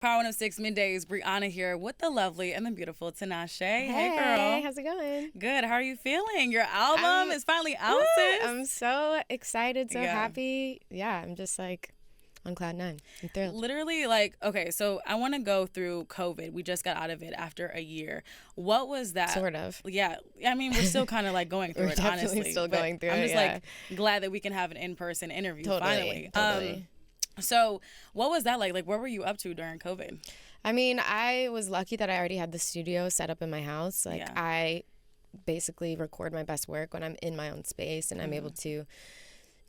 Power 106 Middays, Bryhana here with the lovely and the beautiful Tinashe. Hey, Hey, girl. how's it going? Good. How are you feeling? Your album is finally out, Woo, sis. I'm so excited, so Yeah. happy. Yeah, I'm just like on cloud nine. I'm thrilled. Literally, okay, so I want to go through COVID. We just got out of it after a year. What was that? Sort of. Yeah, I mean, we're still kind of like going through We're it, definitely honestly. still but going through I'm it, just yeah. like glad that we can have an in-person interview finally. Totally. So what was that like? Like, what were you up to during COVID? I mean, I was lucky that I already had the studio set up in my house. Like, Yeah. I basically record my best work when I'm in my own space and I'm able to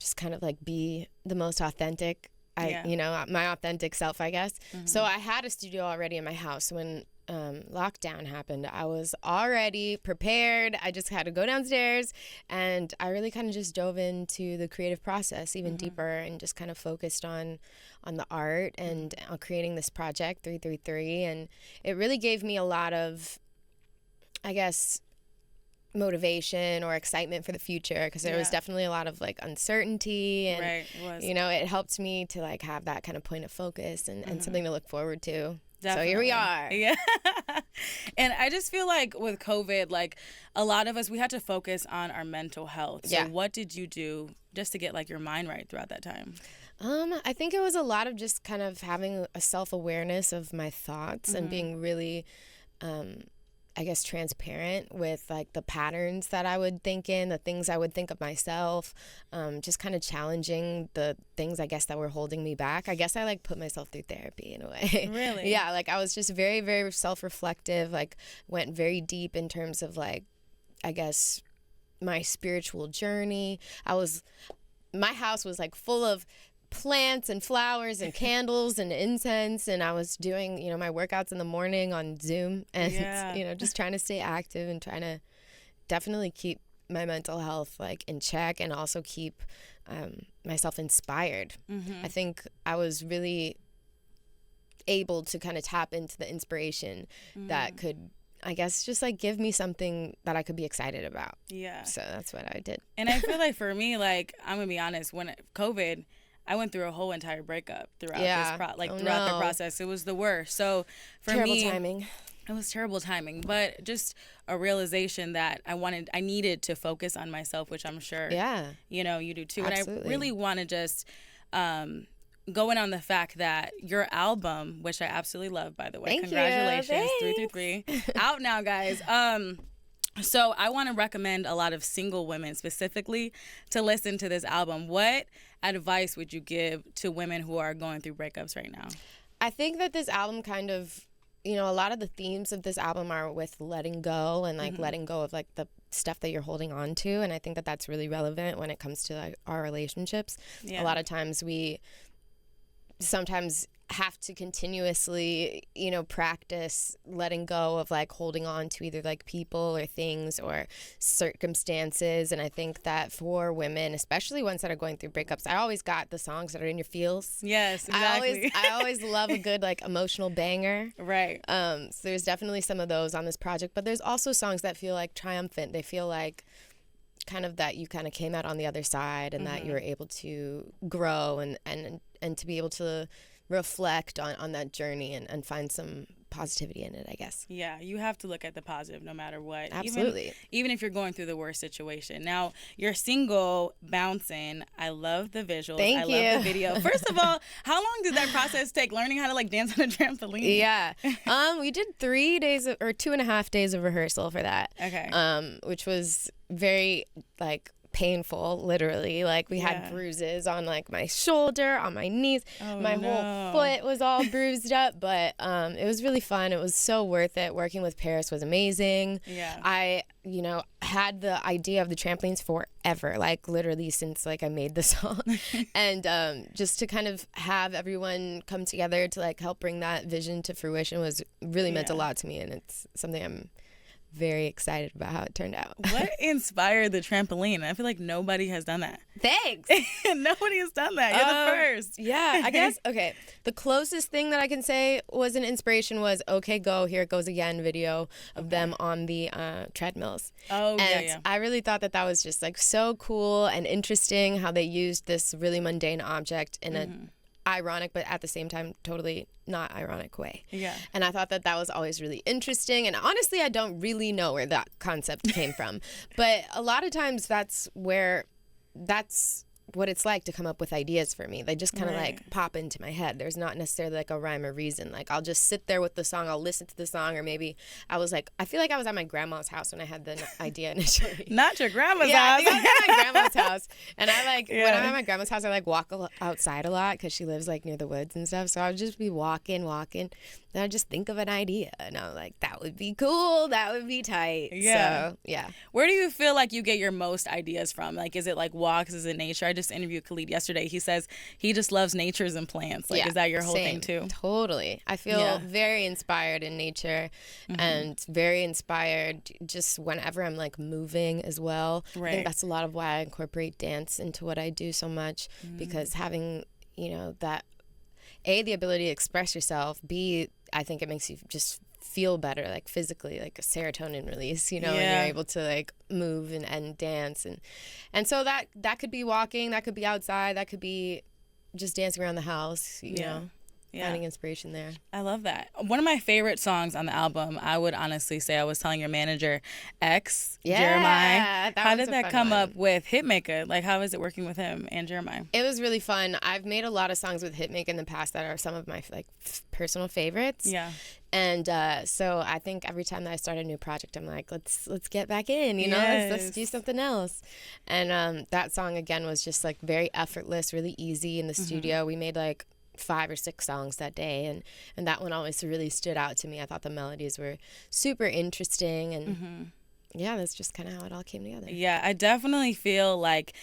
just kind of like be the most authentic. My authentic self, I guess. So I had a studio already in my house when lockdown happened. I was already prepared. I just had to go downstairs, and I really kind of just dove into the creative process even deeper, and just kind of focused on the art and on creating this project 333. And it really gave me a lot of, I guess, motivation or excitement for the future, because there was definitely a lot of like uncertainty, and Right, it was. it helped me to like have that kind of point of focus and something to look forward to. Definitely. So here we are. Yeah. And I just feel like with COVID, like a lot of us, we had to focus on our mental health. So what did you do just to get like your mind right throughout that time? I think it was a lot of just kind of having a self-awareness of my thoughts and being really, I guess, transparent with like the patterns that I would think in, the things I would think of myself, just kind of challenging the things, I guess, that were holding me back. I guess I like put myself through therapy in a way. Really? Yeah, like I was just very, very self-reflective, like went very deep in terms of like, I guess, my spiritual journey. My house was like full of plants and flowers and candles and incense, and I was doing my workouts in the morning on Zoom, and just trying to stay active and trying to definitely keep my mental health like in check, and also keep myself inspired. I think I was really able to kind of tap into the inspiration that could, I guess, just like give me something that I could be excited about. Yeah. So that's what I did. And I feel like for me, like, I'm gonna be honest, when COVID, I went through a whole entire breakup throughout throughout the process. It was the worst. So for me, timing. It was terrible timing, but just a realization that I needed to focus on myself, which I'm sure you do too. Absolutely. And I really want to just go in on the fact that your album, which I absolutely love, by the way, Thank congratulations, you. 333, out now, guys. So I want to recommend a lot of single women specifically to listen to this album. What advice would you give to women who are going through breakups right now? I think that this album kind of, a lot of the themes of this album are with letting go and like letting go of like the stuff that you're holding on to. And I think that that's really relevant when it comes to like our relationships. Yeah. A lot of times we sometimes have to continuously, practice letting go of like holding on to either like people or things or circumstances. And I think that for women, especially ones that are going through breakups, I always got the songs that are in your feels. Yes, exactly. I always love a good like emotional banger. Right. So there's definitely some of those on this project, but there's also songs that feel like triumphant. They feel like kind of that you kind of came out on the other side, and that you were able to grow and to be able to reflect on that journey and find some positivity in it, I guess. Yeah, you have to look at the positive no matter what. Absolutely. Even if you're going through the worst situation. Now, your single, Bouncin, I love the visuals. Thank you. I love the video. First of all, how long did that process take, learning how to like dance on a trampoline? Yeah. We did 3 days or 2.5 days of rehearsal for that. Okay. Which was very like painful, literally. Like we had bruises on like my shoulder, on my knees. My whole foot was all bruised up, but it was really fun. It was so worth it. Working with Paris was amazing. Yeah. I had the idea of the trampolines forever, like literally since like I made the song. And just to kind of have everyone come together to like help bring that vision to fruition was really meant a lot to me, and it's something I'm very excited about how it turned out. What inspired the trampoline? I feel like nobody has done that. Thanks. Nobody has done that. You're the first. Yeah, I guess. Okay. The closest thing that I can say was an inspiration was OK Go, Here It Goes Again video of them on the treadmills. Oh, and yeah. I really thought that was just like so cool and interesting how they used this really mundane object in a ironic, but at the same time, totally not ironic way. Yeah. And I thought that that was always really interesting. And honestly, I don't really know where that concept came from. But a lot of times that's what it's like to come up with ideas for me. They just kind of like pop into my head. There's not necessarily like a rhyme or reason. Like I'll just sit there with the song, I'll listen to the song, or maybe I feel like I was at my grandma's house when I had the idea initially. Not your grandma's yeah, house. I think I was at my grandma's house. And I when I'm at my grandma's house, I like walk outside a lot because she lives like near the woods and stuff. So I would just be walking. Then I'd just think of an idea. And I'm like, that would be cool. That would be tight. Yeah. So, yeah. Where do you feel like you get your most ideas from? Like, is it like walks? Is it nature? I just interviewed Khalid yesterday. He says he just loves natures and plants. Like, is that your whole thing too? Totally. I feel very inspired in nature and very inspired just whenever I'm like moving as well. Right. I think that's a lot of why I incorporate dance into what I do so much because having, that the ability to express yourself, B, I think it makes you just feel better, like physically, like a serotonin release, when you're able to like move and dance. And so that could be walking, that could be outside, that could be just dancing around the house, you know. Finding inspiration there. I love that. One of my favorite songs on the album, I would honestly say, I was telling your manager, Jeremih. How did that come up with Hitmaker? Like, how is it working with him and Jeremih? It was really fun. I've made a lot of songs with Hitmaker in the past that are some of my like personal favorites. Yeah. And so I think every time that I start a new project, I'm like, let's get back in, let's do something else. And that song again was just like very effortless, really easy in the studio. We made like 5 or 6 songs that day, and that one always really stood out to me. I thought the melodies were super interesting, and that's just kind of how it all came together. Yeah, I definitely feel like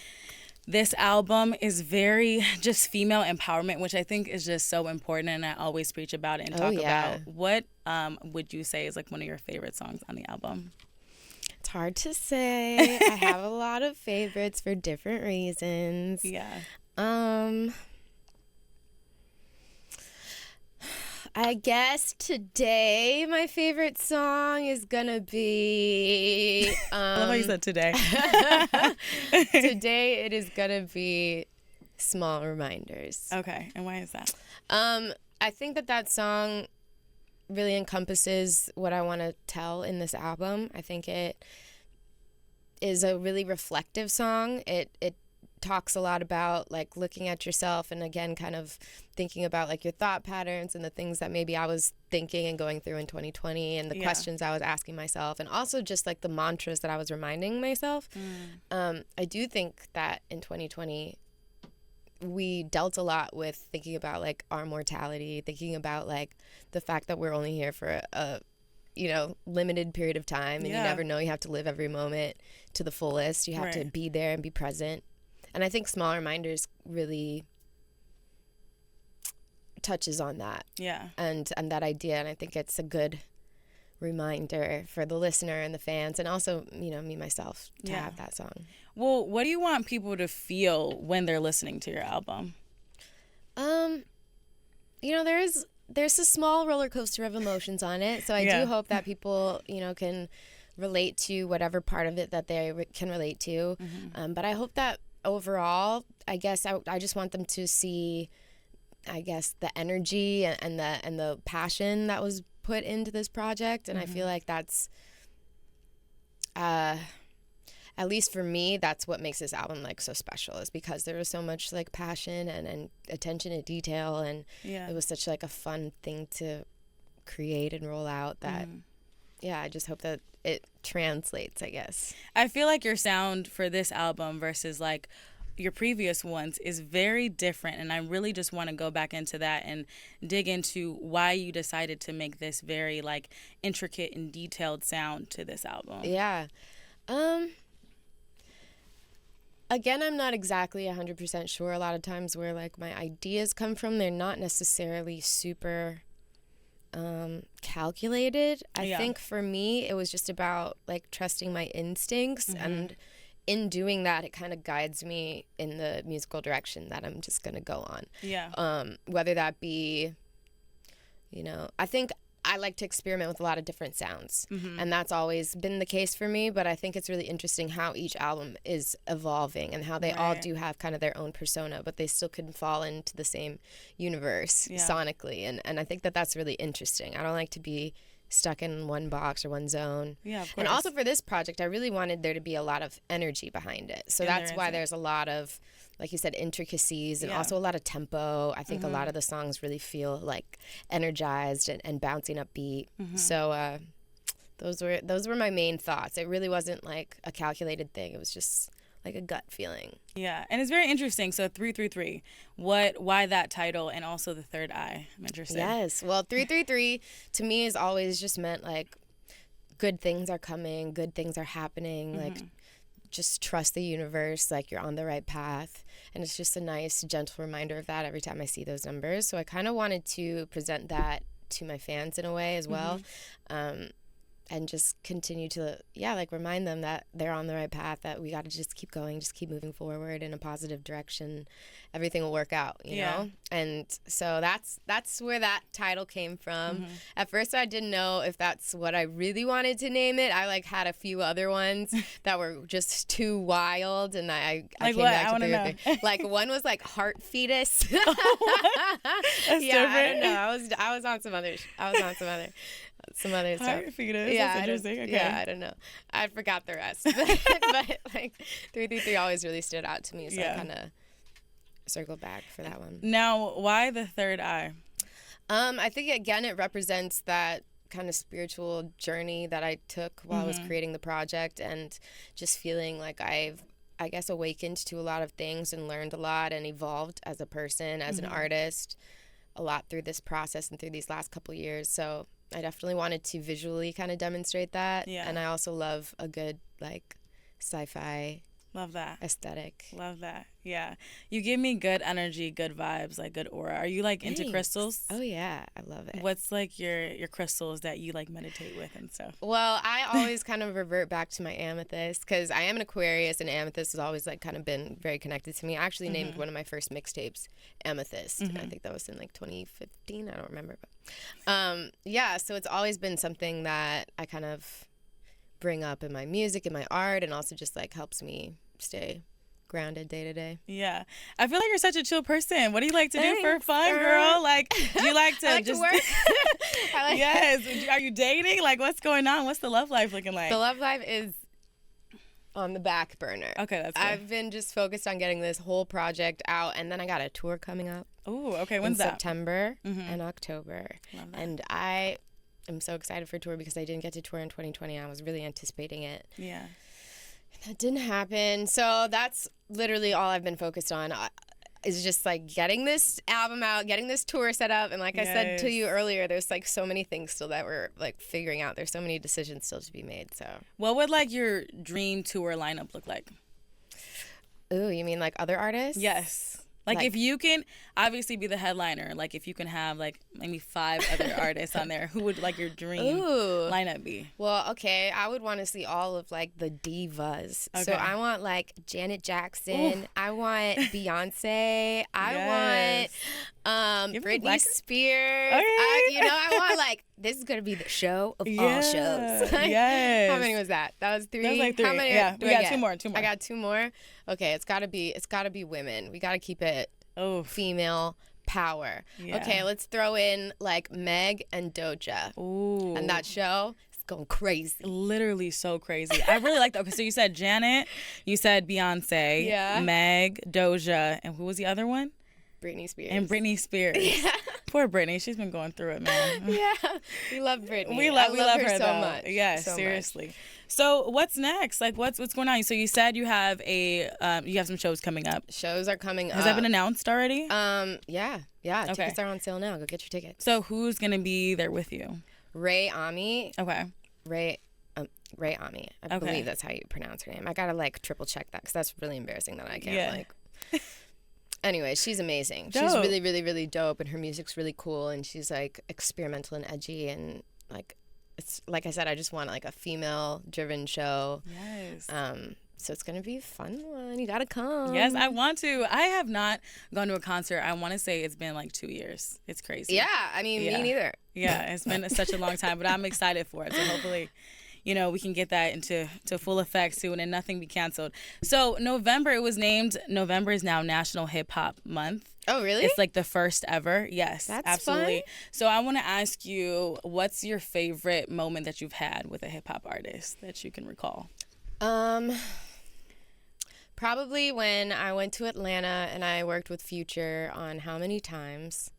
this album is very just female empowerment, which I think is just so important, and I always preach about it and talk about. What would you say is like one of your favorite songs on the album? It's hard to say. I have a lot of favorites for different reasons. Yeah. I guess today my favorite song is gonna be I love how you said today. Today it is gonna be Small Reminders. Okay, and why is that? I think that song really encompasses what I want to tell in this album. I think it is a really reflective song. It talks a lot about like looking at yourself and again kind of thinking about like your thought patterns and the things that maybe I was thinking and going through in 2020 and the questions I was asking myself, and also just like the mantras that I was reminding myself. I do think that in 2020 we dealt a lot with thinking about like our mortality, thinking about like the fact that we're only here for a limited period of time, and you never know. You have to live every moment to the fullest. You have to be there and be present. And I think Small Reminders really touches on that. Yeah. And that idea. And I think it's a good reminder for the listener and the fans, and also, me, myself, to have that song. Well, what do you want people to feel when they're listening to your album? There's a small roller coaster of emotions on it. So I do hope that people, can relate to whatever part of it that they can relate to. But I hope that overall, I guess I just want them to see, I guess, the energy and the passion that was put into this project. And I feel like that's, at least for me, that's what makes this album like so special, is because there was so much like passion and attention to detail, and it was such like a fun thing to create and roll out that I just hope that it translates, I guess. I feel like your sound for this album versus like your previous ones is very different, and I really just want to go back into that and dig into why you decided to make this very like intricate and detailed sound to this album. Yeah. Again, I'm not exactly 100% sure. A lot of times where like my ideas come from, they're not necessarily super calculated. I think for me it was just about like trusting my instincts, and in doing that it kind of guides me in the musical direction that I'm just gonna go on. Whether that be, I think I like to experiment with a lot of different sounds. Mm-hmm. And that's always been the case for me. But I think it's really interesting how each album is evolving and how they all do have kind of their own persona, but they still can fall into the same universe sonically. And I think that that's really interesting. I don't like to be stuck in one box or one zone. Yeah, of course. And also for this project, I really wanted there to be a lot of energy behind it. So that's why there's a lot of, like you said, intricacies and also a lot of tempo. I think a lot of the songs really feel like energized and bouncing upbeat. So those were my main thoughts. It really wasn't like a calculated thing. It was just like a gut feeling. Yeah, and it's very interesting. So 333, why that title and also the third eye? I'm interested. Yes, well, 333 to me has always just meant like good things are coming, good things are happening, like just trust the universe, like you're on the right path. And it's just a nice, gentle reminder of that every time I see those numbers. So I kind of wanted to present that to my fans in a way as well. And just continue to, like remind them that they're on the right path, that we got to just keep going, just keep moving forward in a positive direction. Everything will work out, you know? And so that's where that title came from. At first, I didn't know if that's what I really wanted to name it. I like had a few other ones that were just too wild, and I like came what? back I to know. Like one was like heart fetus. That's I different. don't know. I was on some other stuff. Heart fetus. Yeah, That's interesting. Okay. Yeah, I don't know. I forgot the rest. But like 333 always really stood out to me, so I kind of circled back for that one. Now, why the third eye? I think again it represents that kind of spiritual journey that I took while I was creating the project, and just feeling like I guess awakened to a lot of things and learned a lot and evolved as a person, as an artist, a lot through this process and through these last couple years. So I definitely wanted to visually kind of demonstrate that. Yeah. And I also love a good, like, sci-fi Love that aesthetic. Love that. Yeah. You give me good energy, good vibes, like good aura. Are you like into crystals? Oh yeah, I love it. What's like your crystals that you like meditate with and stuff? Well, I always kind of revert back to my amethyst, because I am an Aquarius, and amethyst has always like kind of been very connected to me. I actually named one of my first mixtapes Amethyst. I think that was in like 2015. I don't remember. But yeah, so it's always been something that I kind of bring up in my music and my art, and also just like helps me stay grounded day to day. Yeah. I feel like you're such a chill person. What do you like to do for fun, girl? Like, do you like to I like just to work. Yes. Are you dating? Like, what's going on? What's the love life looking like? The love life is on the back burner. Okay, that's good. I've been just focused on getting this whole project out, and then I got a tour coming up. Oh, okay. When's that? September and October. Love that. And I'm so excited for tour because I didn't get to tour in 2020. I was really anticipating it. Yeah. That didn't happen. So that's literally all I've been focused on, is just like getting this album out, getting this tour set up. And like I said to you earlier, there's like so many things still that we're like figuring out. There's so many decisions still to be made. So what would like your dream tour lineup look like? Ooh, you mean like other artists? Yes. Like if you can obviously be the headliner, like if you can have like maybe 5 other artists on there, who would like your dream lineup be? Well, okay, I would want to see all of like the divas. Okay. So I want like Janet Jackson. Ooh. I want Beyonce. I want Britney Spears. Okay. I want like, this is gonna be the show of all shows. Yes. How many was that? That was 3. That was like 3. How many? Yeah, we got 2 more. I got 2 more. Okay, it's gotta be women. We gotta keep it female power. Yeah. Okay, let's throw in like Meg and Doja. Ooh. And that show is going crazy. Literally so crazy. I really like that. Okay, so you said Janet, you said Beyonce, Meg, Doja, and who was the other one? Britney Spears. And Britney Spears. Yeah. Poor Britney. She's been going through it, man. Yeah. We love Britney. We love her so though. much. Yeah, so seriously. Much. So what's next? Like what's going on? So you said you have some shows coming up. Shows are coming up. Has that been announced already? Yeah. Okay. Tickets are on sale now. Go get your tickets. So who's gonna be there with you? Ray Ami. Okay. Ray Ami. I believe that's how you pronounce her name. I gotta like triple check that because that's really embarrassing that I can't like. Anyway, she's amazing. Dope. She's really, really, really dope, and her music's really cool, and she's like experimental and edgy, and like, it's like I said, I just want like a female-driven show. Yes. So it's going to be a fun one. You got to come. Yes, I want to. I have not gone to a concert. I want to say it's been like 2 years. It's crazy. Yeah, I mean, me neither. Yeah, it's been such a long time, but I'm excited for it. So hopefully, we can get that into full effect soon and nothing be canceled. So November is now National Hip Hop Month. Oh, really? It's like the first ever. Yes, that's absolutely. Fun. So I want to ask you, what's your favorite moment that you've had with a hip hop artist that you can recall? Probably when I went to Atlanta and I worked with Future on How Many Times,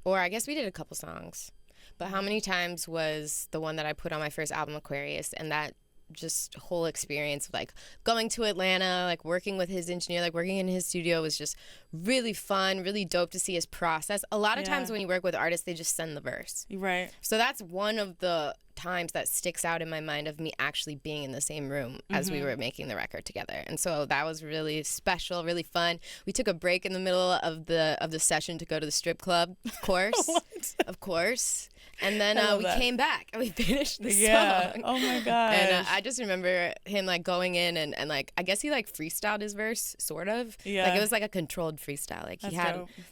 or I guess we did a couple songs, but How Many Times was the one that I put on my first album, Aquarius, and that just whole experience of like going to Atlanta, like working with his engineer, like working in his studio was just really fun, really dope to see his process. A lot of times when you work with artists, they just send the verse. Right. So that's one of the times that sticks out in my mind of me actually being in the same room as we were making the record together. And so that was really special, really fun. We took a break in the middle of the session to go to the strip club, of course. Of course. And then we came back and we finished the song. Oh my gosh. And I just remember him like going in and like, I guess he like freestyled his verse, sort of. Yeah. Like it was like a controlled freestyle. Like That's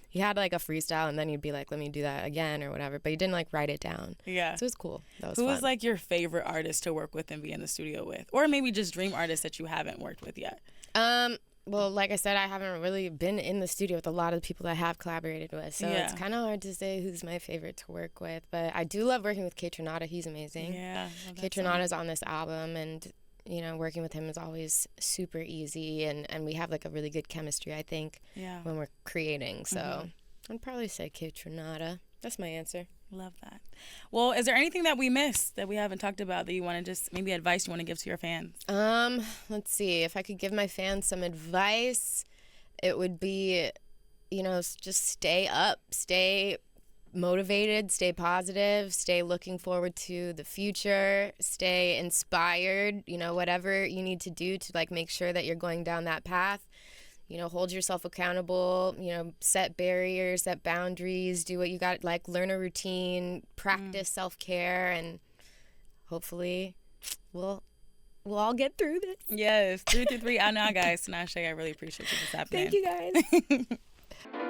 he had like a freestyle and then he'd be like, let me do that again or whatever. But he didn't like write it down. Yeah. So it was cool. That was Who fun. was like your favorite artist to work with and be in the studio with? Or maybe just dream artists that you haven't worked with yet? Well, like I said, I haven't really been in the studio with a lot of the people that I have collaborated with. So it's kind of hard to say who's my favorite to work with. But I do love working with K-Tronada. He's amazing. Yeah. K-Tronada's on this album, and, working with him is always super easy. And we have, like, a really good chemistry, I think, when we're creating. So I'd probably say K-Tronada. That's my answer. Love that. Well, is there anything that we missed that we haven't talked about that you want to just, maybe advice you want to give to your fans? Let's see. If I could give my fans some advice, it would be, just stay up, stay motivated, stay positive, stay looking forward to the future, stay inspired, whatever you need to do to like make sure that you're going down that path. Hold yourself accountable, set barriers, set boundaries, do what you got, like learn a routine, practice self-care, and hopefully we'll all get through this. Yes, 333 out now, guys. Tinashe, I really appreciate you this happening. Thank you, guys.